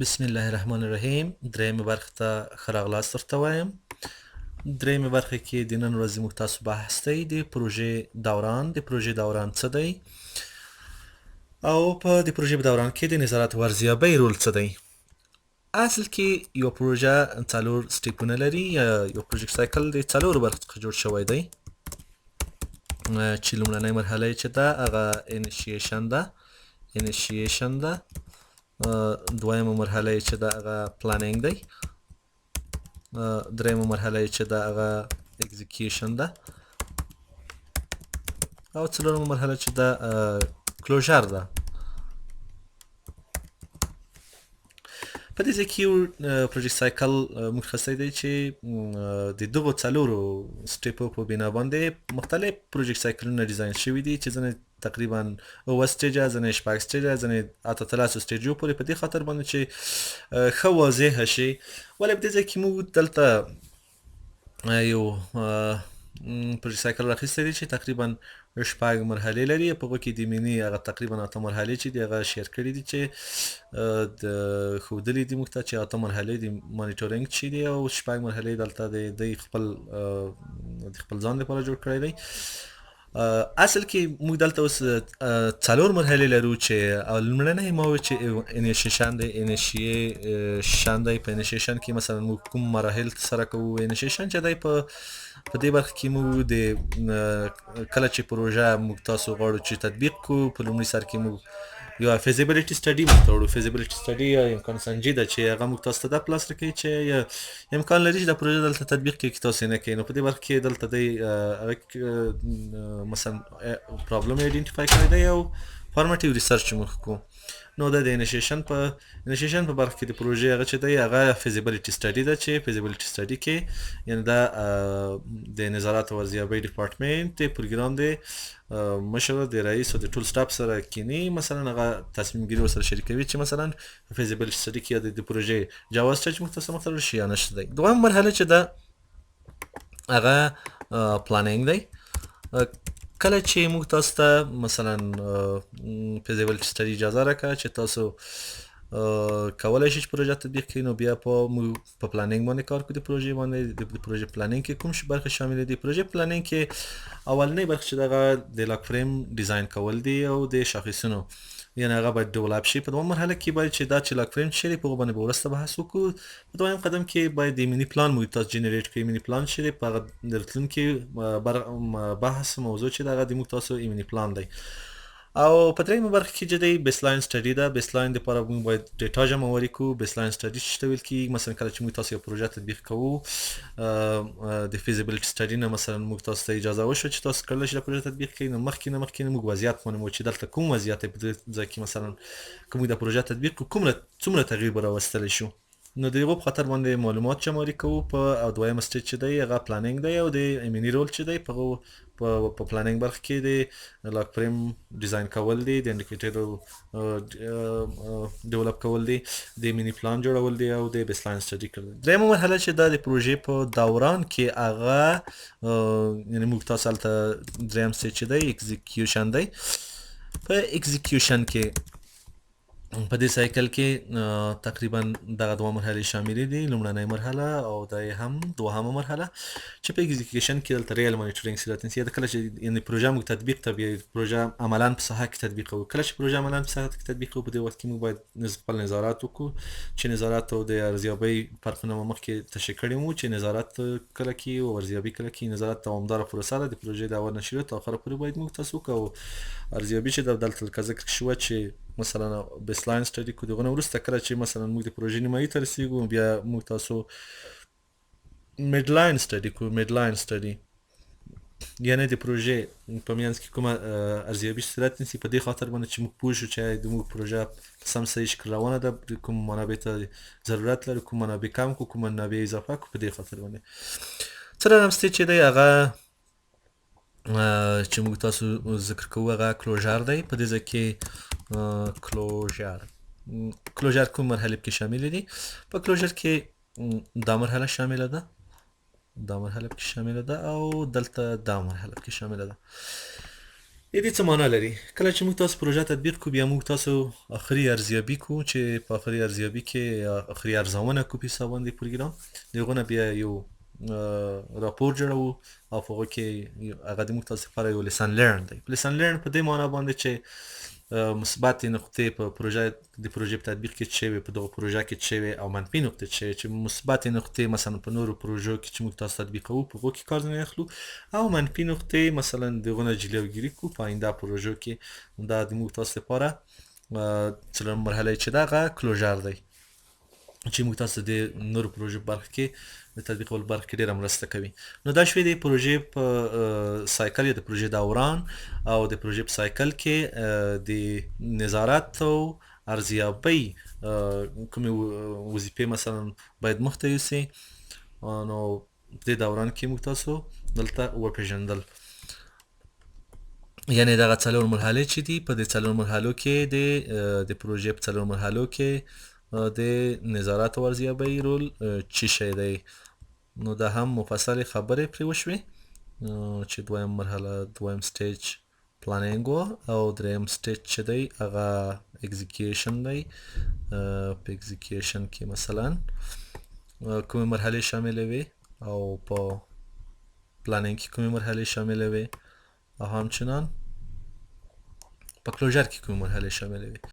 بسم الله الرحمن الرحیم. درېیمې برخې ته ښه راغلاست درته وایم. درېیمې برخې کې د نن ورځې موږ تاسو بحث دی د پروژې دوران. د پروژې دوران څه دی او په د پروژې په دوران کې د نظارت او ارزیابۍ رول څه دی. اصل کې یو پروژه څلور سټیپونه لري، یا یو پروجیکټ سایکل د څلورو برخو څخه جوړ شوی دی، چې لومړنۍ مرحله یې چې ده هغه انیشیشن ده. دویمه مرحله یې چې ده هغه پلانینګ دی. دریمه مرحله یې چې ده هغه اکزیکیوشن ده، او څلورمه مرحله چې ده کلوژر ده. په دې ځای کې یو پروجیکټ سایکل موږ خستی دی چې د دغو څلورو سټیپو په بنا باندې مختلف پروجیکټ سایکلونه ډیزاین شوي دي، چې ځینې تقریبا 7 سټیجه، ځینې 6 سټیجه، ځینې 8 سټیجو پورې، په دې خاطر باندې چې ښه واضحه شي. ولې په دې ځای کې موږ دلته یو پروجیکټ سایکل راخیستی دی چې تقریبا 6 مرحلې لري. په هغو کې د میني هغه تقریبا 8 مرحلې چې دي هغه شیر کړي دي، چې د ښودلي دي موږ ته چې 8 مرحلې د مانیټورینګ چې دي، او 6 مرحلې دلته د خپل ځان لپاره جوړ کړی دی. اصل کې موږ دلته اوس 4 مرحلې لرو، چې لومړنۍ ما وویل چې انیشیشن دی. په انیشیشن کې مثلا موږ کوم مراحل سره کوو. انیشیشن چې دی په دې برخه کې موږ د کله چې پروژه موږ تاسو غواړو چې تطبیق کړو، په لومړي سر کې موږ یو فیزیبیلیټي سټډي موږ ته وړو. فیزیبیلیټي سټډي یا امکان سنجي ده، چې هغه موږ تاسو ته دا پلاس راکوي چې امکان لري چې دا پروژه دلته تطبیق کړي، که تاسو یې نه کوئ. نو په دې برخه کې دلته دی مثلا پرابلم یې ایډنټیفای کړی دی او فارمټیو ریسرچ موږ کوو. نو دا د انیشیشن په برخه کې د پروژې هغه چې دی هغه فیزیبیلیټي سټډي ده، چې فیزیبیلیټي سټډي کې یعنې دا د نظارت او ارزیابۍ ډپارټمنټ د پروګرام د مشر، د رئیس او د ټول سټاف سره کینی، مثلا هغه تصمیم ګیري ورسره شریکوي چې مثلا فیزیبیلیټي سټډي کې د پروژې جواز شته چې موږ ته مختلف شي یا نشته دی. دویم مرحله چې ده هغه پلانینګ دی. کله چې موږ تاسو ته مثلا فیزیبیلیټي سټډي اجازه راکړه چې تاسو کولی شئ چې پروژه تطبیق کړئ، نو بیا په پلانینګ باندې کار کوو. د پروژې باندې د پروژې پلانینګ کې کوم برخې شاملې دي؟ پروژې پلانینګ کې اولنۍ برخه چې دغه د لاک فریم ډیزاین کول دي او د شاخصونو، یعنې هغه باید ډیولپ شي. په دویم مرحله کې باید چې دا چې لاک فریم چې دی په هغو باندې به وروسته بحث وکړو. په دویم قدم کې باید د میني پلان موږ تاسو جنریټ کړئ. میني پلان چې دی په هغه د راتلونکي بحث موضوع چې د هغه د موږ تاسو میني پلان دی. او په دریمه برخه کې چې دی بیسلاین سټډي ده. بیسلاین دپاره موږ باید ډیټا جمعواري کړو. بیسلاین سټډي چې ته ویل کېږي، مثلا کله چې موږ تاسو یو پروژه تطبیق کوو، د فیزیبیلیټي سټډي نه مثلا موږ تاسو ته اجازه وشوه چې تاسو کولی شئ دا پروژه تطبیق کړئ، نو مخکې نه موږ وضعیت معلوموو چې دلته کوم وضعیت دی. په دې ځای کې مثلا که موږ دا پروژه تطبیق کړو څومره تغییر به راوستلی شو، نو د هغو په خاطر باندې معلومات جمعواري کوو. او دویمه سټیج چې دی هغه پلانینګ دی، او د میني رول چې دی په پلانینګ برخه کې د لاک فریم ډیزاین کول دي، د انډیکیټر ډیولپ کول دي، د میني پلان جوړول دي، او د بیسلاین سټډي کول دي. دریمه مرحله چې دا د پروژې په دوران کې هغه یعنې موږ تاسو هلته دریم سټیج چې دی اکزیکیوشن دی. په اکزیکیوشن کې په دې سایکل کې تقریبا دغه دوه مرحلې شاملې دي. لومړنۍ مرحله او د هم دوهمه مرحله، چې په اکزیکیوشن کې دلته ریل مانیټورینګ صورت نیسي. دا کله چې یعنې پروژه موږ تطبیق ته بیا پروژه عملا په ساحه کې تطبیق کوو. کله چې پروژه عملا په ساحه کې تطبیق کوو، په دې وخت کې موږ باید خپل نظارت وکړو، چې نظارت او د ارزیابۍ فرقونه مو مخکې تشریح کړي وو، چې نظارت کله کیږي او ارزیابي کله کیږي. نظارت دوامداره پروسه ده، د پروژې د اول نه شروع تر اخره پورې باید موږ تاسو وکړو. ارزیابي چې دلته لکه ذکر شوه چې مثلا بیسلاین سټډي کو، دغه نه وروسته کله چې مثلا موږ د پروژې نیمایي ته رسیږو، بیا موږ تاسو میډلاین سټډي کو. میډلاین سټډي یعنې د پروژې په منځ کې کومه ارزیابي صورت نیسي، په دې خاطر باندې چې موږ پوه شو چې د موږ پروژه په سم صحیح شکل روانه ده، کوم منابع ته ضرورت لري، کوم منابع کم کو، کوم منابع اضافه کو. په دې خاطر باندې څلورم سټیج چې دی هغه چې موږ تاسو ذکر کوو هغه کلوژر دی. په دې ځای کې کلوژر کوم مرحلې پکې شاملې دي؟ په کلوژر کې دا مرحله شامله ده، دا مرحله پکې شامله ده، او دلته دا مرحله پکې شامله ده. د دې څه معنا لري کله چې موږ تاسو پروژه تطبیق کوو بیا موږ تاسو اخري ارزیابي کوو چې په اخري ارزیابي کې اخري ارزونه کوو په حساب باندې پروګرام دغه نه بیا یو راپور جوړو او په هغه کې هغه د موږ تاسو لپاره یو لیسن لرن دی لیسن لرن په دې معنا باندې چې مثبت نقطې په پروژه د پروژې په تطبیق کې چې په دغه پروژه کې چې او منفي نقطې چې مثبت نقطې مثلا په نورو پروژو کې چې موږ تاسو تطبیقوو په هغو کې کار نه اخلو او منفي نقطې مثلا دغه نه جلوګیري کوو په آینده پروژو کې دا د موږ تاسو لپاره څلورم مرحله چې دغه کلوژر دی چې موږ تاسو د نورو پروژو برخه کې د تطبیقولو برخه کې ډیره مرسته کوي نو دا شوې د پروژې په سایکل یا د پروژې دوران او د پروژې په سایکل کې د نظارت او ارزیابۍ کومې وظیفې مثلا باید مخته یوسي نو په دې دوران کې موږ تاسو دلته وپېژندل یعنی دغه څلور مرحلې چې دي په دې څلور مرحلو کې د پروژې په څلور مرحلو کې د نظارت او ارزیابۍ رول چی شی دی نو دا هم مفصل خبرې پرې وشوې چې دویم مرحله دویم سټیج پلانینګ او دریم سټیج چې دی هغه اکزیکیوشن دی په اکزیکیوشن کې مثلا کومې مرحلې شاملې وي او په پلانینګ کې کومې مرحلې شاملې وي او همچنان په کلوژر کې کومې مرحلې شاملې وي